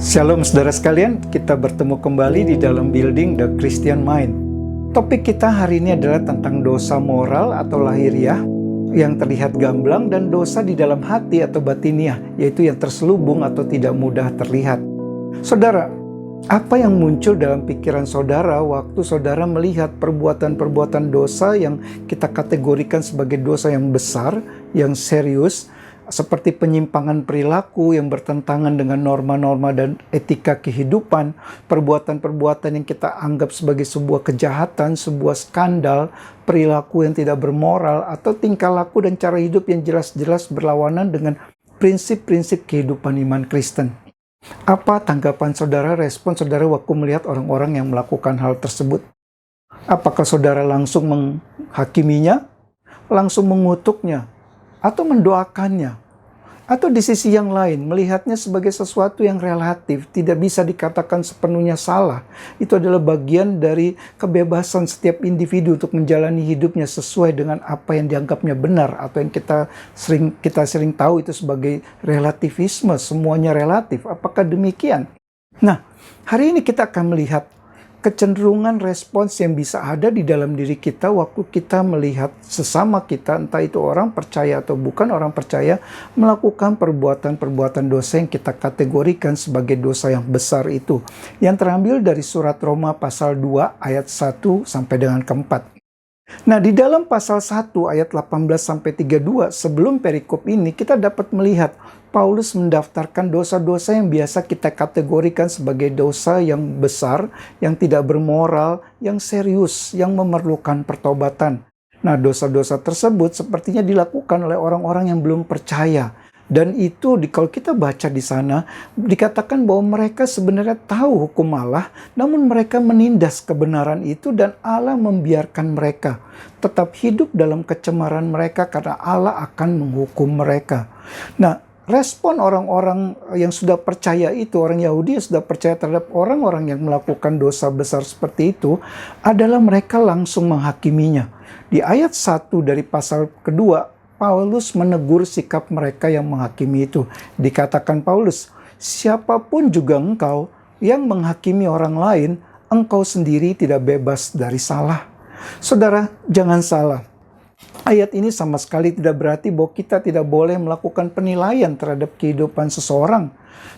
Shalom saudara sekalian, kita bertemu kembali di dalam Building the Christian Mind. Topik kita hari ini adalah tentang dosa moral atau lahiriah yang terlihat gamblang dan dosa di dalam hati atau batiniah, yaitu yang terselubung atau tidak mudah terlihat. Saudara, apa yang muncul dalam pikiran saudara waktu saudara melihat perbuatan-perbuatan dosa yang kita kategorikan sebagai dosa yang besar, yang serius, seperti penyimpangan perilaku yang bertentangan dengan norma-norma dan etika kehidupan, perbuatan-perbuatan yang kita anggap sebagai sebuah kejahatan, sebuah skandal, perilaku yang tidak bermoral, atau tingkah laku dan cara hidup yang jelas-jelas berlawanan dengan prinsip-prinsip kehidupan iman Kristen. Apa tanggapan saudara, respon saudara waktu melihat orang-orang yang melakukan hal tersebut? Apakah saudara langsung menghakiminya, langsung mengutuknya, atau mendoakannya, atau di sisi yang lain melihatnya sebagai sesuatu yang relatif, tidak bisa dikatakan sepenuhnya salah? Itu adalah bagian dari kebebasan setiap individu untuk menjalani hidupnya sesuai dengan apa yang dianggapnya benar, atau yang kita sering tahu itu sebagai relativisme, semuanya relatif. Apakah demikian? Nah, hari ini kita akan melihat kecenderungan respons yang bisa ada di dalam diri kita waktu kita melihat sesama kita, entah itu orang percaya atau bukan orang percaya, melakukan perbuatan-perbuatan dosa yang kita kategorikan sebagai dosa yang besar itu, yang terambil dari surat Roma pasal 2 ayat 1 sampai dengan ke-4. Nah, di dalam pasal 1 ayat 18-32 sebelum perikop ini kita dapat melihat Paulus mendaftarkan dosa-dosa yang biasa kita kategorikan sebagai dosa yang besar, yang tidak bermoral, yang serius, yang memerlukan pertobatan. Nah, dosa-dosa tersebut sepertinya dilakukan oleh orang-orang yang belum percaya. Dan itu kalau kita baca di sana dikatakan bahwa mereka sebenarnya tahu hukum Allah, namun mereka menindas kebenaran itu dan Allah membiarkan mereka tetap hidup dalam kecemaran mereka karena Allah akan menghukum mereka. Nah, respon orang-orang yang sudah percaya itu, orang Yahudi yang sudah percaya terhadap orang-orang yang melakukan dosa besar seperti itu, adalah mereka langsung menghakiminya. Di ayat 1 dari pasal kedua, Paulus menegur sikap mereka yang menghakimi itu. Dikatakan Paulus, siapapun juga engkau yang menghakimi orang lain, engkau sendiri tidak bebas dari salah. Saudara, jangan salah. Ayat ini sama sekali tidak berarti bahwa kita tidak boleh melakukan penilaian terhadap kehidupan seseorang.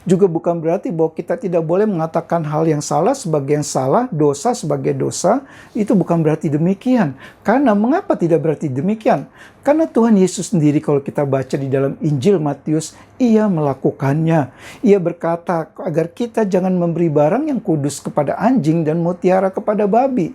Juga bukan berarti bahwa kita tidak boleh mengatakan hal yang salah sebagai yang salah, dosa sebagai dosa. Itu bukan berarti demikian. Karena mengapa tidak berarti demikian? Karena Tuhan Yesus sendiri kalau kita baca di dalam Injil Matius, Ia melakukannya. Ia berkata agar kita jangan memberi barang yang kudus kepada anjing dan mutiara kepada babi.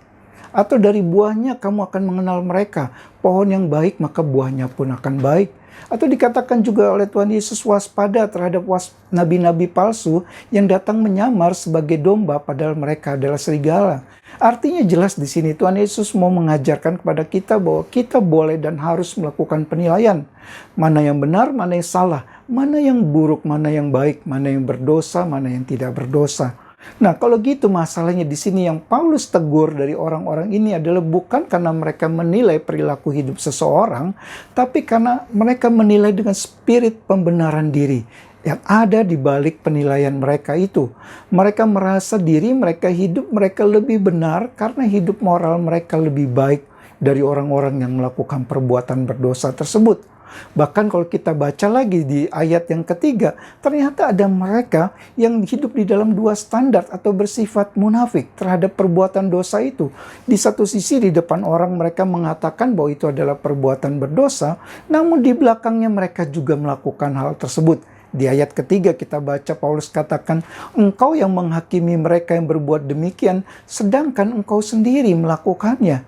Atau dari buahnya kamu akan mengenal mereka. Pohon yang baik maka buahnya pun akan baik. Atau dikatakan juga oleh Tuhan Yesus, waspada terhadap nabi-nabi palsu yang datang menyamar sebagai domba padahal mereka adalah serigala. Artinya jelas di sini Tuhan Yesus mau mengajarkan kepada kita bahwa kita boleh dan harus melakukan penilaian. Mana yang benar, mana yang salah, mana yang buruk, mana yang baik, mana yang berdosa, mana yang tidak berdosa. Nah, kalau gitu masalahnya di sini yang Paulus tegur dari orang-orang ini adalah bukan karena mereka menilai perilaku hidup seseorang, tapi karena mereka menilai dengan spirit pembenaran diri yang ada di balik penilaian mereka itu. Mereka merasa diri mereka hidup mereka lebih benar karena hidup moral mereka lebih baik dari orang-orang yang melakukan perbuatan berdosa tersebut. Bahkan kalau kita baca lagi di ayat yang ketiga, ternyata ada mereka yang hidup di dalam dua standar atau bersifat munafik terhadap perbuatan dosa itu. Di satu sisi di depan orang mereka mengatakan bahwa itu adalah perbuatan berdosa, namun di belakangnya mereka juga melakukan hal tersebut. Di ayat ketiga kita baca Paulus katakan, engkau yang menghakimi mereka yang berbuat demikian, sedangkan engkau sendiri melakukannya.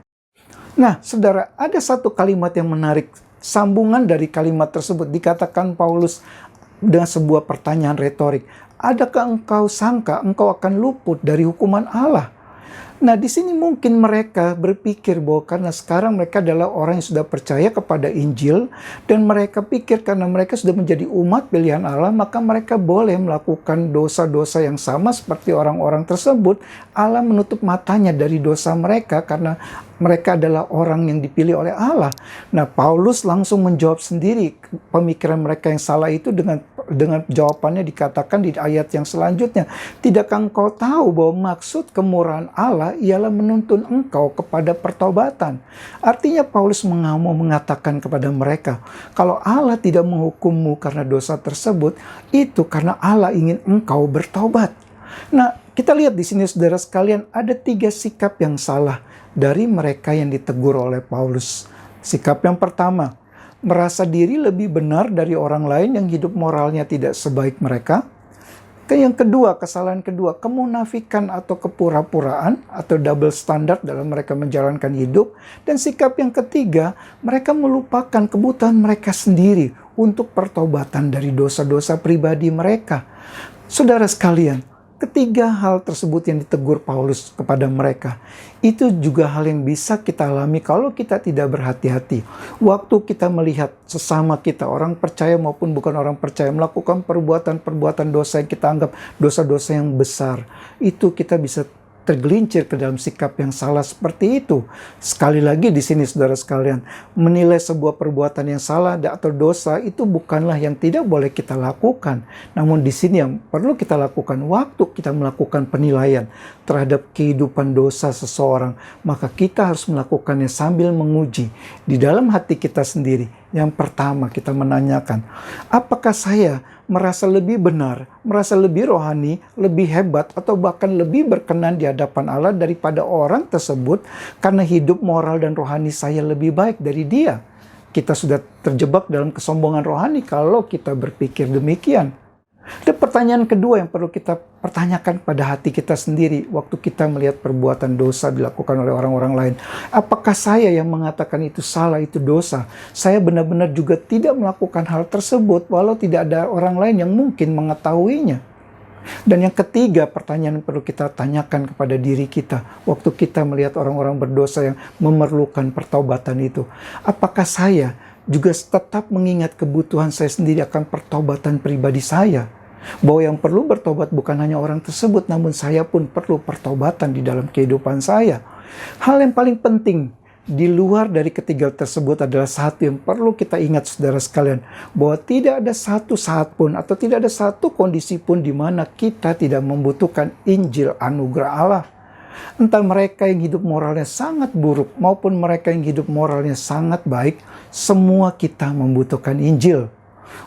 Nah, saudara, ada satu kalimat yang menarik. Sambungan dari kalimat tersebut dikatakan Paulus dengan sebuah pertanyaan retorik. Adakah engkau sangka engkau akan luput dari hukuman Allah? Nah, di sini mungkin mereka berpikir bahwa karena sekarang mereka adalah orang yang sudah percaya kepada Injil, dan mereka pikir karena mereka sudah menjadi umat pilihan Allah, maka mereka boleh melakukan dosa-dosa yang sama seperti orang-orang tersebut. Allah menutup matanya dari dosa mereka karena mereka adalah orang yang dipilih oleh Allah. Nah, Paulus langsung menjawab sendiri pemikiran mereka yang salah itu dengan dengan jawabannya dikatakan di ayat yang selanjutnya, tidakkah engkau tahu bahwa maksud kemurahan Allah ialah menuntun engkau kepada pertobatan? Artinya Paulus mau mengatakan kepada mereka, kalau Allah tidak menghukummu karena dosa tersebut, itu karena Allah ingin engkau bertobat. Nah, kita lihat di sini saudara sekalian, ada 3 sikap yang salah dari mereka yang ditegur oleh Paulus. Sikap yang pertama, merasa diri lebih benar dari orang lain yang hidup moralnya tidak sebaik mereka. Yang kedua, kesalahan kedua, kemunafikan atau kepura-puraan atau double standard dalam mereka menjalankan hidup. Dan sikap yang ketiga, mereka melupakan kebutuhan mereka sendiri untuk pertobatan dari dosa-dosa pribadi mereka. Saudara sekalian, ketiga hal tersebut yang ditegur Paulus kepada mereka, itu juga hal yang bisa kita alami kalau kita tidak berhati-hati. Waktu kita melihat sesama kita, orang percaya maupun bukan orang percaya, melakukan perbuatan-perbuatan dosa yang kita anggap dosa-dosa yang besar, itu kita bisa tergelincir ke dalam sikap yang salah seperti itu. Sekali lagi di sini saudara sekalian, menilai sebuah perbuatan yang salah atau dosa itu bukanlah yang tidak boleh kita lakukan. Namun di sini yang perlu kita lakukan waktu kita melakukan penilaian terhadap kehidupan dosa seseorang, maka kita harus melakukannya sambil menguji di dalam hati kita sendiri. Yang pertama kita menanyakan, apakah saya merasa lebih benar, merasa lebih rohani, lebih hebat, atau bahkan lebih berkenan di hadapan Allah daripada orang tersebut karena hidup moral dan rohani saya lebih baik dari dia? Kita sudah terjebak dalam kesombongan rohani kalau kita berpikir demikian. Dan pertanyaan kedua yang perlu kita pertanyakan pada hati kita sendiri waktu kita melihat perbuatan dosa dilakukan oleh orang-orang lain. Apakah saya yang mengatakan itu salah, itu dosa? Saya benar-benar juga tidak melakukan hal tersebut walau tidak ada orang lain yang mungkin mengetahuinya. Dan yang ketiga, pertanyaan yang perlu kita tanyakan kepada diri kita waktu kita melihat orang-orang berdosa yang memerlukan pertobatan itu. Apakah saya juga tetap mengingat kebutuhan saya sendiri akan pertobatan pribadi saya? Bahwa yang perlu bertobat bukan hanya orang tersebut, namun saya pun perlu pertobatan di dalam kehidupan saya. Hal yang paling penting di luar dari ketiga tersebut adalah satu yang perlu kita ingat saudara sekalian, bahwa tidak ada satu saat pun atau tidak ada satu kondisi pun di mana kita tidak membutuhkan Injil anugerah Allah. Entah mereka yang hidup moralnya sangat buruk maupun mereka yang hidup moralnya sangat baik, semua kita membutuhkan Injil.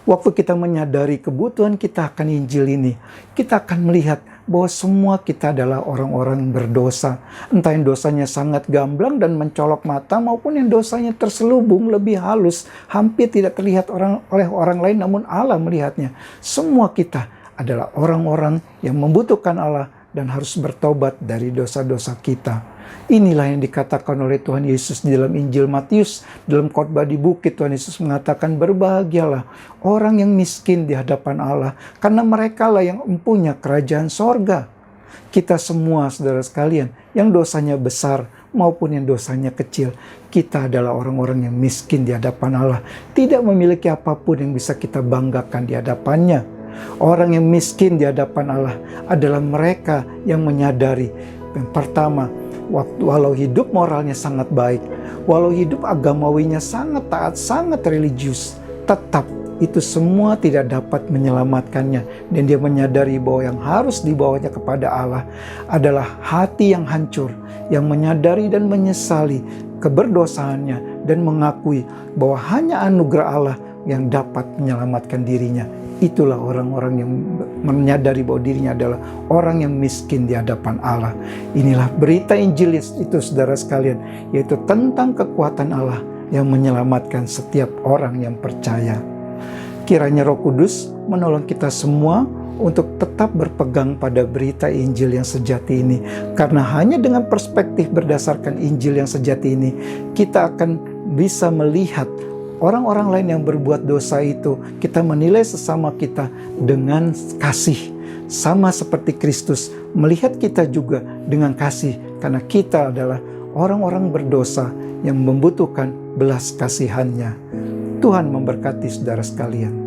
Waktu kita menyadari kebutuhan kita akan Injil ini, kita akan melihat bahwa semua kita adalah orang-orang berdosa. Entah yang dosanya sangat gamblang dan mencolok mata maupun yang dosanya terselubung lebih halus, hampir tidak terlihat oleh orang lain namun Allah melihatnya. Semua kita adalah orang-orang yang membutuhkan Allah dan harus bertobat dari dosa-dosa kita. Inilah yang dikatakan oleh Tuhan Yesus di dalam Injil Matius. Dalam khotbah di bukit, Tuhan Yesus mengatakan, berbahagialah orang yang miskin di hadapan Allah, karena merekalah yang mempunyai kerajaan sorga. Kita semua, saudara sekalian, yang dosanya besar maupun yang dosanya kecil, kita adalah orang-orang yang miskin di hadapan Allah. Tidak memiliki apapun yang bisa kita banggakan di hadapannya. Orang yang miskin di hadapan Allah adalah mereka yang menyadari, yang pertama, walau hidup moralnya sangat baik, walau hidup agamawinya sangat taat, sangat religius, tetap itu semua tidak dapat menyelamatkannya. Dan dia menyadari bahwa yang harus dibawanya kepada Allah adalah hati yang hancur, yang menyadari dan menyesali keberdosaannya dan mengakui bahwa hanya anugerah Allah yang dapat menyelamatkan dirinya. Itulah orang-orang yang menyadari bahwa dirinya adalah orang yang miskin di hadapan Allah. Inilah berita Injil itu saudara sekalian, yaitu tentang kekuatan Allah yang menyelamatkan setiap orang yang percaya. Kiranya Roh Kudus menolong kita semua untuk tetap berpegang pada berita Injil yang sejati ini. Karena hanya dengan perspektif berdasarkan Injil yang sejati ini, kita akan bisa melihat orang-orang lain yang berbuat dosa itu, kita menilai sesama kita dengan kasih. Sama seperti Kristus melihat kita juga dengan kasih, karena kita adalah orang-orang berdosa yang membutuhkan belas kasihan-Nya. Tuhan memberkati saudara sekalian.